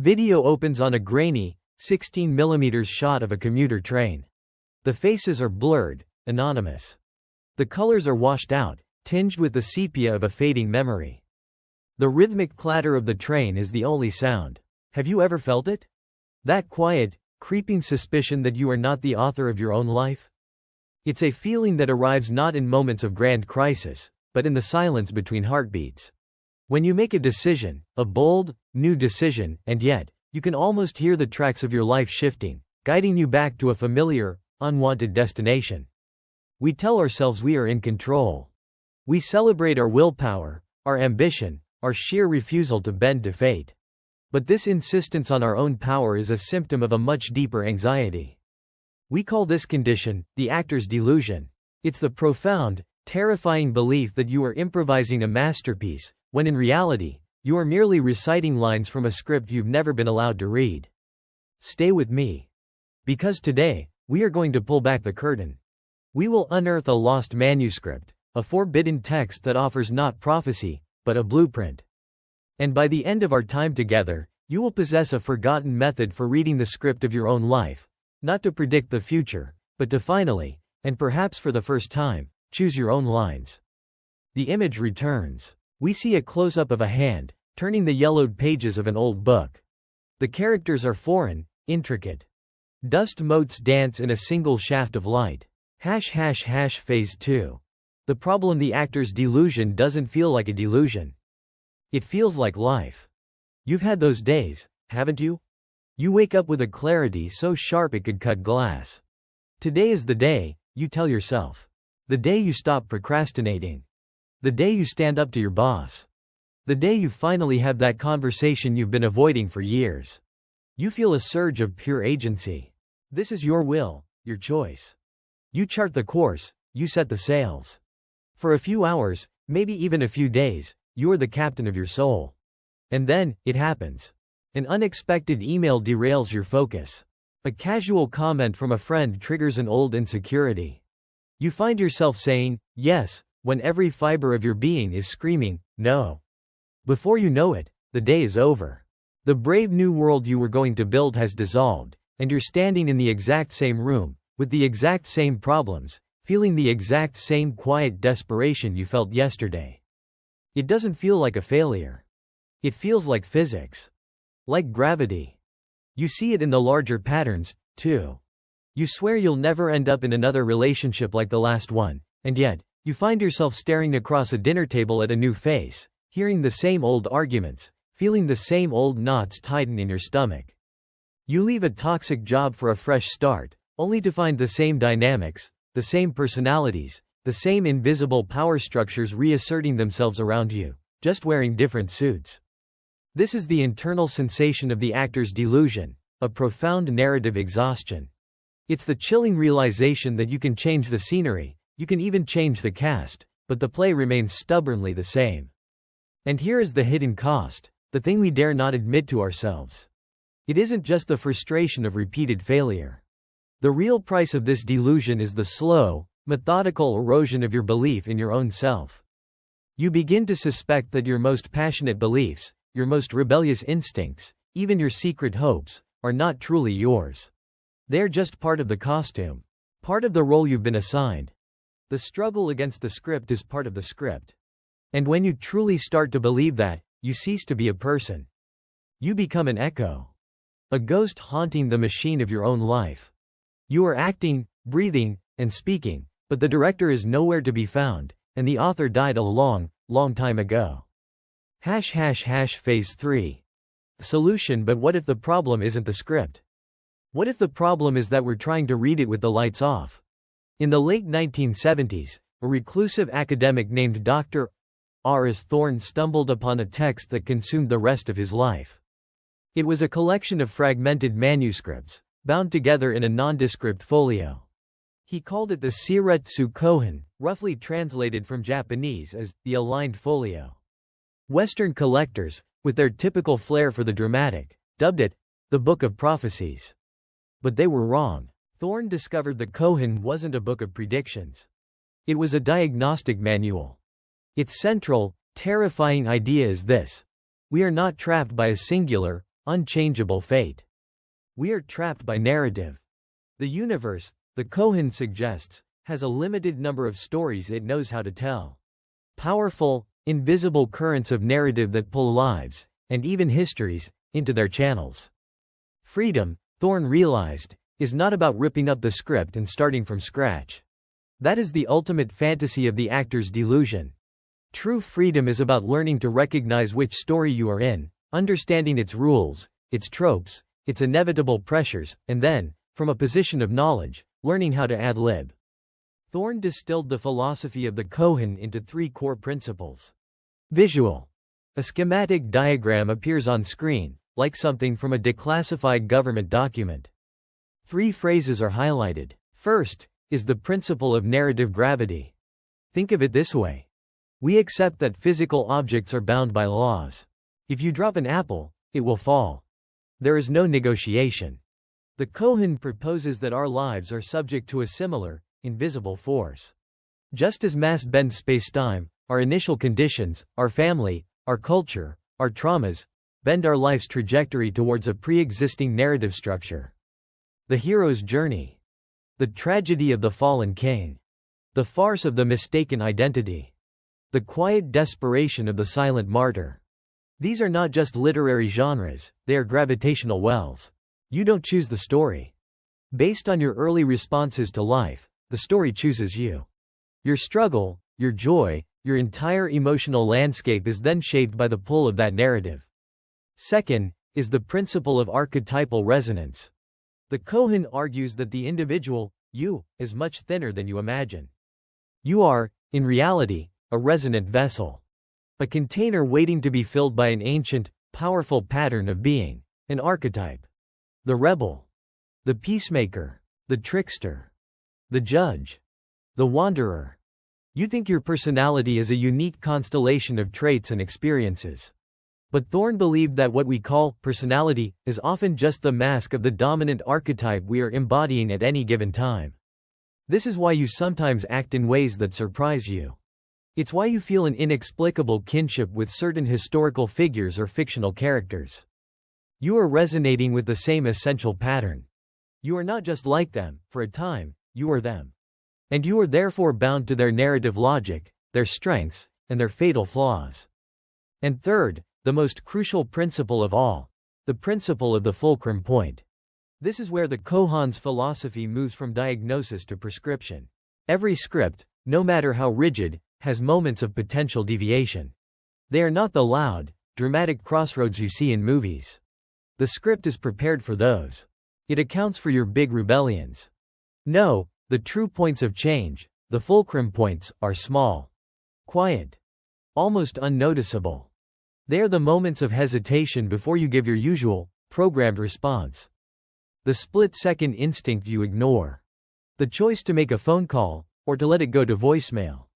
Video opens on a grainy, 16mm shot of a commuter train. The faces are blurred, anonymous. The colors are washed out, tinged with the sepia of a fading memory. The rhythmic clatter of the train is the only sound. Have you ever felt it? That quiet, creeping suspicion that you are not the author of your own life? It's a feeling that arrives not in moments of grand crisis, but in the silence between heartbeats. When you make a decision, a bold, new decision, and yet, you can almost hear the tracks of your life shifting, guiding you back to a familiar, unwanted destination. We tell ourselves we are in control. We celebrate our willpower, our ambition, our sheer refusal to bend to fate. But this insistence on our own power is a symptom of a much deeper anxiety. We call this condition the actor's delusion. It's the profound, terrifying belief that you are improvising a masterpiece, when in reality, you are merely reciting lines from a script you've never been allowed to read. Stay with me. Because today, we are going to pull back the curtain. We will unearth a lost manuscript, a forbidden text that offers not prophecy, but a blueprint. And by the end of our time together, you will possess a forgotten method for reading the script of your own life, not to predict the future, but to finally, and perhaps for the first time, choose your own lines. The image returns. We see a close-up of a hand, turning the yellowed pages of an old book. The characters are foreign, intricate. Dust motes dance in a single shaft of light. Phase 2. The problem: the actor's delusion doesn't feel like a delusion. It feels like life. You've had those days, haven't you? You wake up with a clarity so sharp it could cut glass. Today is the day, you tell yourself. The day you stop procrastinating. The day you stand up to your boss. The day you finally have that conversation you've been avoiding for years. You feel a surge of pure agency. This is your will, your choice. You chart the course, you set the sails. For a few hours, maybe even a few days, you're the captain of your soul. And then, it happens. An unexpected email derails your focus. A casual comment from a friend triggers an old insecurity. You find yourself saying, yes, when every fiber of your being is screaming, no. Before you know it, the day is over. The brave new world you were going to build has dissolved, and you're standing in the exact same room, with the exact same problems, feeling the exact same quiet desperation you felt yesterday. It doesn't feel like a failure. It feels like physics. Like gravity. You see it in the larger patterns, too. You swear you'll never end up in another relationship like the last one, and yet, you find yourself staring across a dinner table at a new face, hearing the same old arguments, feeling the same old knots tighten in your stomach. You leave a toxic job for a fresh start, only to find the same dynamics, the same personalities, the same invisible power structures reasserting themselves around you, just wearing different suits. This is the internal sensation of the actor's delusion, a profound narrative exhaustion. It's the chilling realization that you can change the scenery, you can even change the cast, but the play remains stubbornly the same. And here is the hidden cost, the thing we dare not admit to ourselves. It isn't just the frustration of repeated failure. The real price of this delusion is the slow, methodical erosion of your belief in your own self. You begin to suspect that your most passionate beliefs, your most rebellious instincts, even your secret hopes, are not truly yours. They're just part of the costume. Part of the role you've been assigned. The struggle against the script is part of the script. And when you truly start to believe that, you cease to be a person. You become an echo. A ghost haunting the machine of your own life. You are acting, breathing, and speaking, but the director is nowhere to be found, and the author died a long, long time ago. Phase 3. Solution: but what if the problem isn't the script? What if the problem is that we're trying to read it with the lights off? In the late 1970s, a reclusive academic named Dr. Thorne stumbled upon a text that consumed the rest of his life. It was a collection of fragmented manuscripts, bound together in a nondescript folio. He called it the Seiretsu Kohon, roughly translated from Japanese as the aligned folio. Western collectors, with their typical flair for the dramatic, dubbed it the Book of Prophecies. But they were wrong. Thorne discovered the Kohan wasn't a book of predictions. It was a diagnostic manual. Its central, terrifying idea is this: we are not trapped by a singular, unchangeable fate. We are trapped by narrative. The universe, the Kohon suggests, has a limited number of stories it knows how to tell. Powerful, invisible currents of narrative that pull lives, and even histories, into their channels. Freedom, Thorne realized, is not about ripping up the script and starting from scratch. That is the ultimate fantasy of the actor's delusion. True freedom is about learning to recognize which story you are in, understanding its rules, its tropes, its inevitable pressures, and then, from a position of knowledge, learning how to ad-lib. Thorne distilled the philosophy of the Kohon into 3 core principles. Visual. A schematic diagram appears on screen, like something from a declassified government document. 3 phrases are highlighted. First, is the principle of narrative gravity. Think of it this way. We accept that physical objects are bound by laws. If you drop an apple, it will fall. There is no negotiation. The Kohon proposes that our lives are subject to a similar, invisible force. Just as mass bends spacetime, our initial conditions, our family, our culture, our traumas, bend our life's trajectory towards a pre-existing narrative structure. The hero's journey. The tragedy of the fallen king. The farce of the mistaken identity. The quiet desperation of the silent martyr. These are not just literary genres, they are gravitational wells. You don't choose the story. Based on your early responses to life, the story chooses you. Your struggle, your joy, your entire emotional landscape is then shaped by the pull of that narrative. Second, is the principle of archetypal resonance. The Kohon argues that the individual, you, is much thinner than you imagine. You are, in reality, a resonant vessel. A container waiting to be filled by an ancient, powerful pattern of being, an archetype. The rebel. The peacemaker. The trickster. The judge. The wanderer. You think your personality is a unique constellation of traits and experiences. But Thorne believed that what we call personality is often just the mask of the dominant archetype we are embodying at any given time. This is why you sometimes act in ways that surprise you. It's why you feel an inexplicable kinship with certain historical figures or fictional characters. You are resonating with the same essential pattern. You are not just like them, for a time, you are them. And you are therefore bound to their narrative logic, their strengths, and their fatal flaws. And third, the most crucial principle of all, the principle of the fulcrum point. This is where the Kohon's philosophy moves from diagnosis to prescription. Every script, no matter how rigid, has moments of potential deviation. They are not the loud, dramatic crossroads you see in movies. The script is prepared for those. It accounts for your big rebellions. No, the true points of change, the fulcrum points, are small, quiet, almost unnoticeable. They are the moments of hesitation before you give your usual, programmed response. The split-second instinct you ignore. The choice to make a phone call, or to let it go to voicemail.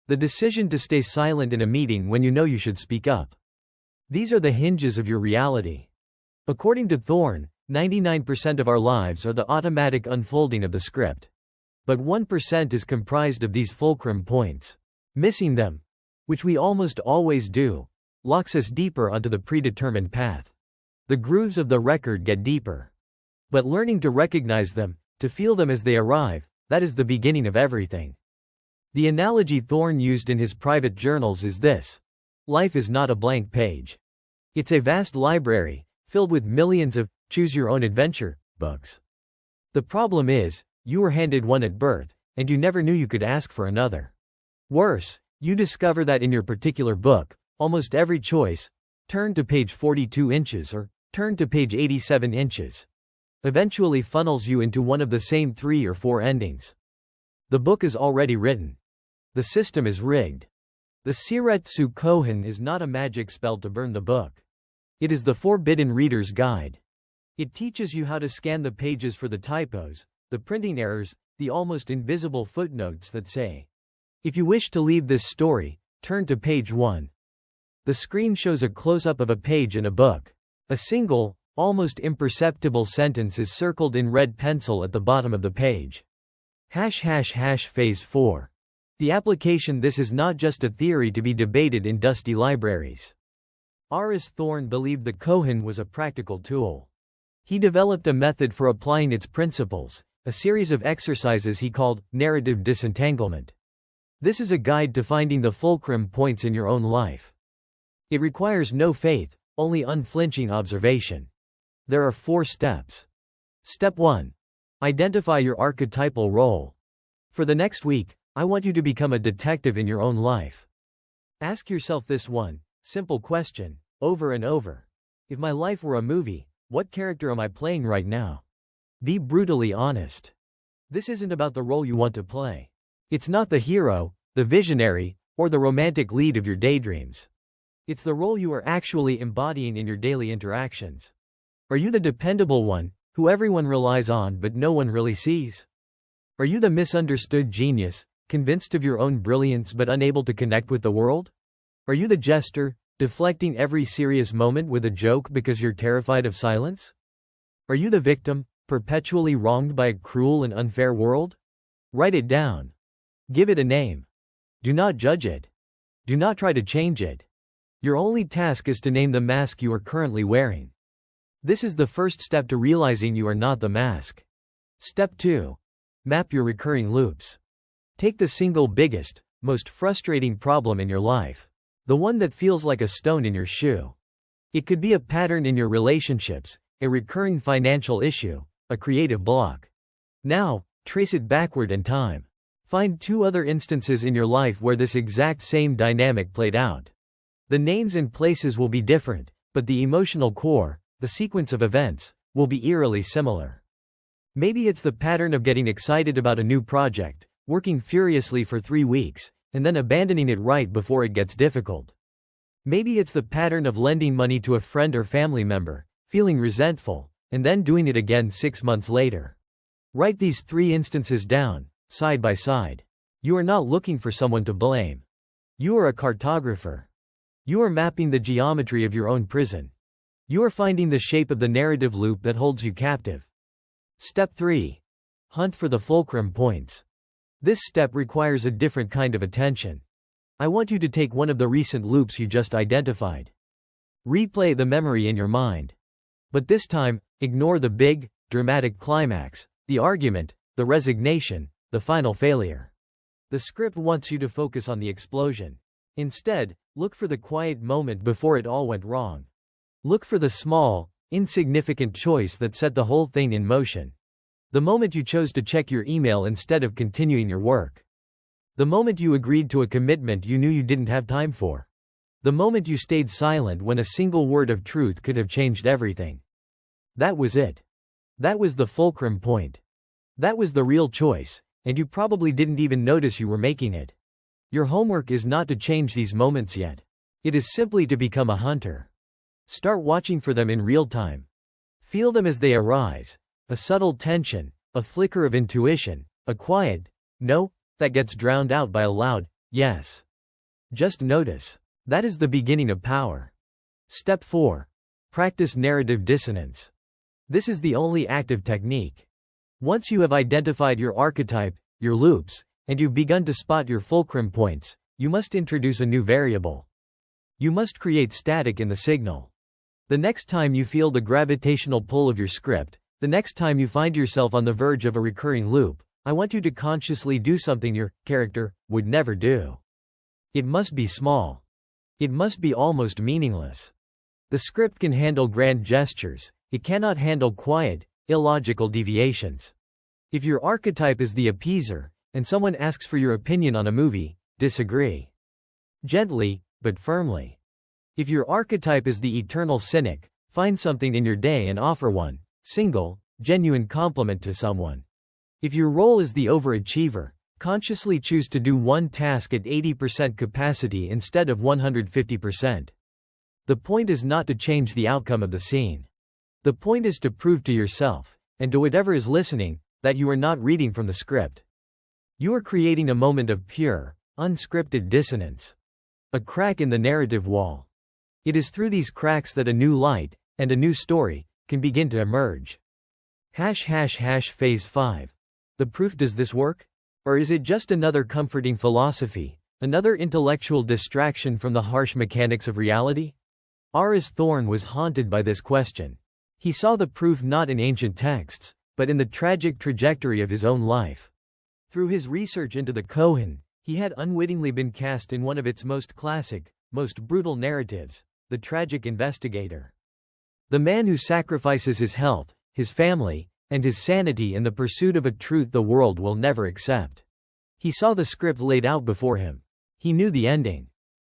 The decision to stay silent in a meeting when you know you should speak up. These are the hinges of your reality. According to Thorne, 99% of our lives are the automatic unfolding of the script. But 1% is comprised of these fulcrum points. Missing them, which we almost always do, locks us deeper onto the predetermined path. The grooves of the record get deeper. But learning to recognize them, to feel them as they arrive, that is the beginning of everything. The analogy Thorne used in his private journals is this. Life is not a blank page. It's a vast library, filled with millions of choose-your-own-adventure books. The problem is, you were handed one at birth, and you never knew you could ask for another. Worse, you discover that in your particular book, almost every choice, turn to page 42 inches or turn to page 87 inches, eventually funnels you into one of the same 3 or 4 endings. The book is already written. The system is rigged. The Seiretsu Kohon is not a magic spell to burn the book. It is the forbidden reader's guide. It teaches you how to scan the pages for the typos, the printing errors, the almost invisible footnotes that say, if you wish to leave this story, turn to page 1. The screen shows a close-up of a page in a book. A single, almost imperceptible sentence is circled in red pencil at the bottom of the page. Phase 4. The application. This is not just a theory to be debated in dusty libraries. Thorne believed the Kohan was a practical tool. He developed a method for applying its principles, a series of exercises he called narrative disentanglement. This is a guide to finding the fulcrum points in your own life. It requires no faith, only unflinching observation. There are 4 steps. Step 1. Identify your archetypal role. For the next week, I want you to become a detective in your own life. Ask yourself this one simple question, over and over. If my life were a movie, what character am I playing right now? Be brutally honest. This isn't about the role you want to play. It's not the hero, the visionary, or the romantic lead of your daydreams. It's the role you are actually embodying in your daily interactions. Are you the dependable one, who everyone relies on but no one really sees? Are you the misunderstood genius, convinced of your own brilliance but unable to connect with the world? Are you the jester, deflecting every serious moment with a joke because you're terrified of silence? Are you the victim, perpetually wronged by a cruel and unfair world? Write it down. Give it a name. Do not judge it. Do not try to change it. Your only task is to name the mask you are currently wearing. This is the first step to realizing you are not the mask. Step 2. Map your recurring loops. Take the single biggest, most frustrating problem in your life. The one that feels like a stone in your shoe. It could be a pattern in your relationships, a recurring financial issue, a creative block. Now, trace it backward in time. Find 2 other instances in your life where this exact same dynamic played out. The names and places will be different, but the emotional core, the sequence of events, will be eerily similar. Maybe it's the pattern of getting excited about a new project, working furiously for 3 weeks, and then abandoning it right before it gets difficult. Maybe it's the pattern of lending money to a friend or family member, feeling resentful, and then doing it again 6 months later. Write these 3 instances down, side by side. You are not looking for someone to blame. You are a cartographer. You are mapping the geometry of your own prison. You are finding the shape of the narrative loop that holds you captive. Step 3. Hunt for the fulcrum points. This step requires a different kind of attention. I want you to take one of the recent loops you just identified. Replay the memory in your mind. But this time, ignore the big, dramatic climax, the argument, the resignation, the final failure. The script wants you to focus on the explosion. Instead, look for the quiet moment before it all went wrong. Look for the small, insignificant choice that set the whole thing in motion. The moment you chose to check your email instead of continuing your work. The moment you agreed to a commitment you knew you didn't have time for. The moment you stayed silent when a single word of truth could have changed everything. That was it. That was the fulcrum point. That was the real choice, and you probably didn't even notice you were making it. Your homework is not to change these moments yet. It is simply to become a hunter. Start watching for them in real time. Feel them as they arise. A subtle tension, a flicker of intuition, a quiet no that gets drowned out by a loud yes. Just notice. That is the beginning of power. Step 4. Practice narrative dissonance. This is the only active technique. Once you have identified your archetype, your loops, and you've begun to spot your fulcrum points, you must introduce a new variable. You must create static in the signal. The next time you feel the gravitational pull of your script, the next time you find yourself on the verge of a recurring loop, I want you to consciously do something your character would never do. It must be small. It must be almost meaningless. The script can handle grand gestures, it cannot handle quiet, illogical deviations. If your archetype is the appeaser, and someone asks for your opinion on a movie, disagree. Gently, but firmly. If your archetype is the eternal cynic, find something in your day and offer one, single, genuine compliment to someone. If your role is the overachiever, consciously choose to do one task at 80% capacity instead of 150%. The point is not to change the outcome of the scene. The point is to prove to yourself, and to whatever is listening, that you are not reading from the script. You are creating a moment of pure, unscripted dissonance. A crack in the narrative wall. It is through these cracks that a new light, and a new story, can begin to emerge. Phase 5. The proof. Does this work? Or is it just another comforting philosophy, another intellectual distraction from the harsh mechanics of reality? Thorne was haunted by this question. He saw the proof not in ancient texts, but in the tragic trajectory of his own life. Through his research into the Kohan, he had unwittingly been cast in one of its most classic, most brutal narratives, the tragic investigator. The man who sacrifices his health, his family, and his sanity in the pursuit of a truth the world will never accept. He saw the script laid out before him. He knew the ending.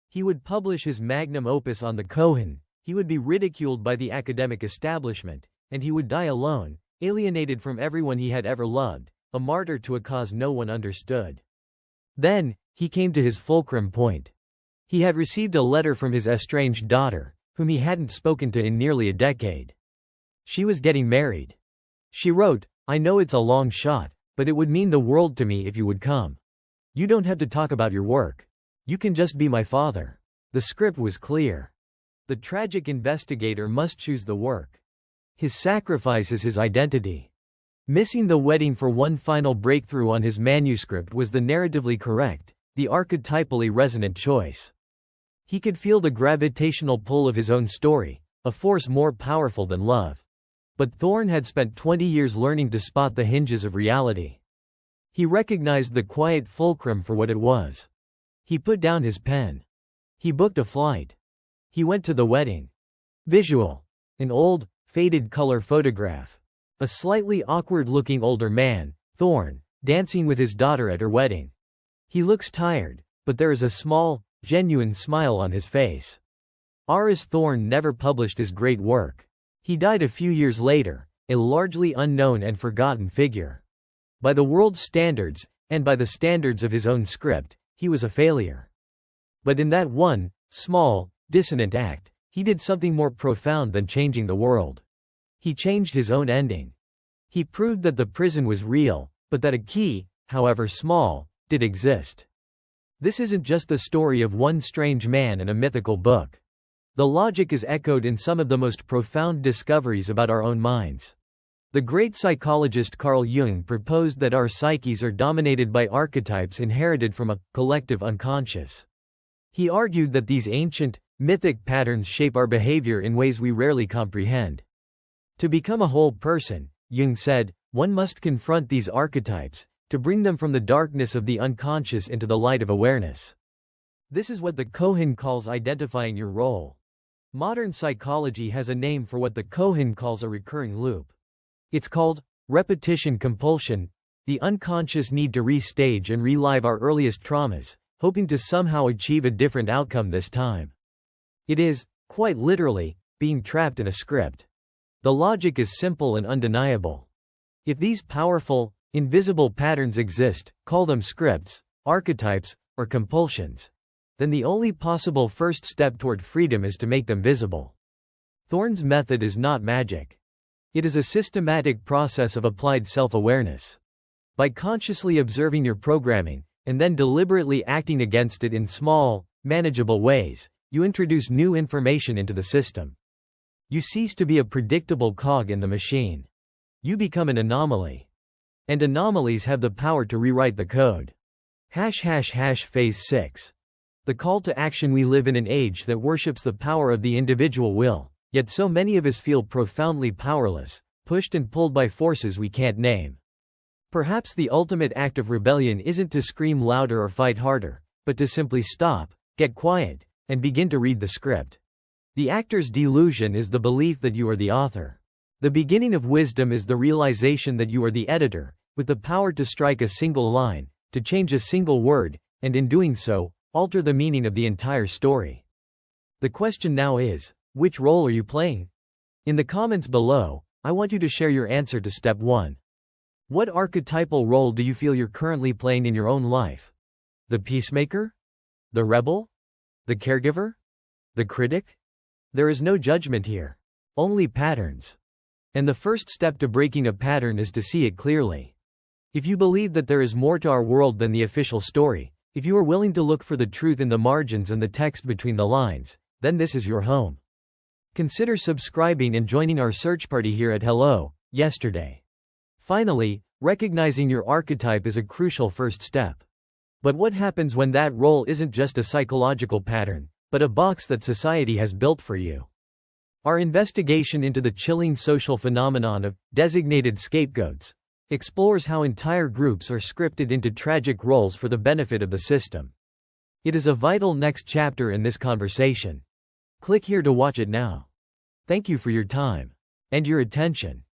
He would publish his magnum opus on the Kohan, he would be ridiculed by the academic establishment, and he would die alone, alienated from everyone he had ever loved, a martyr to a cause no one understood. Then, he came to his fulcrum point. He had received a letter from his estranged daughter, whom he hadn't spoken to in nearly a decade. She was getting married. She wrote, "I know it's a long shot, but it would mean the world to me if you would come. You don't have to talk about your work. You can just be my father." The script was clear. The tragic investigator must choose the work. His sacrifice is his identity. Missing the wedding for one final breakthrough on his manuscript was the narratively correct, the archetypally resonant choice. He could feel the gravitational pull of his own story, a force more powerful than love. But Thorne had spent 20 years learning to spot the hinges of reality. He recognized the quiet fulcrum for what it was. He put down his pen. He booked a flight. He went to the wedding. Visual. An old, faded color photograph. A slightly awkward-looking older man, Thorne, dancing with his daughter at her wedding. He looks tired, but there is a small, genuine smile on his face. Thorne never published his great work. He died a few years later, a largely unknown and forgotten figure. By the world's standards, and by the standards of his own script, he was a failure. But in that one, small, dissonant act, he did something more profound than changing the world. He changed his own ending. He proved that the prison was real, but that a key, however small, did exist. This isn't just the story of one strange man in a mythical book. The logic is echoed in some of the most profound discoveries about our own minds. The great psychologist Carl Jung proposed that our psyches are dominated by archetypes inherited from a collective unconscious. He argued that these ancient, mythic patterns shape our behavior in ways we rarely comprehend. To become a whole person, Jung said, one must confront these archetypes, to bring them from the darkness of the unconscious into the light of awareness. This is what the Kohan calls identifying your role. Modern psychology has a name for what the Kohan calls a recurring loop. It's called repetition compulsion, the unconscious need to restage and relive our earliest traumas, hoping to somehow achieve a different outcome this time. It is, quite literally, being trapped in a script. The logic is simple and undeniable. If these powerful, invisible patterns exist, call them scripts, archetypes, or compulsions, then the only possible first step toward freedom is to make them visible. Thorne's method is not magic. It is a systematic process of applied self-awareness. By consciously observing your programming, and then deliberately acting against it in small, manageable ways, you introduce new information into the system. You cease to be a predictable cog in the machine. You become an anomaly. And anomalies have the power to rewrite the code. Phase 6. The call to action. We live in an age that worships the power of the individual will, yet so many of us feel profoundly powerless, pushed and pulled by forces we can't name. Perhaps the ultimate act of rebellion isn't to scream louder or fight harder, but to simply stop, get quiet, and begin to read the script. The actor's delusion is the belief that you are the author. The beginning of wisdom is the realization that you are the editor, with the power to strike a single line, to change a single word, and in doing so, alter the meaning of the entire story. The question now is, which role are you playing? In the comments below, I want you to share your answer to step 1. What archetypal role do you feel you're currently playing in your own life? The peacemaker? The rebel? The caregiver? The critic? There is no judgment here. Only patterns. And the first step to breaking a pattern is to see it clearly. If you believe that there is more to our world than the official story, if you are willing to look for the truth in the margins and the text between the lines, then this is your home. Consider subscribing and joining our search party here at Hello, Yesterday. Finally, recognizing your archetype is a crucial first step. But what happens when that role isn't just a psychological pattern, but a box that society has built for you. Our investigation into the chilling social phenomenon of designated scapegoats explores how entire groups are scripted into tragic roles for the benefit of the system. It is a vital next chapter in this conversation. Click here to watch it now. Thank you for your time and your attention.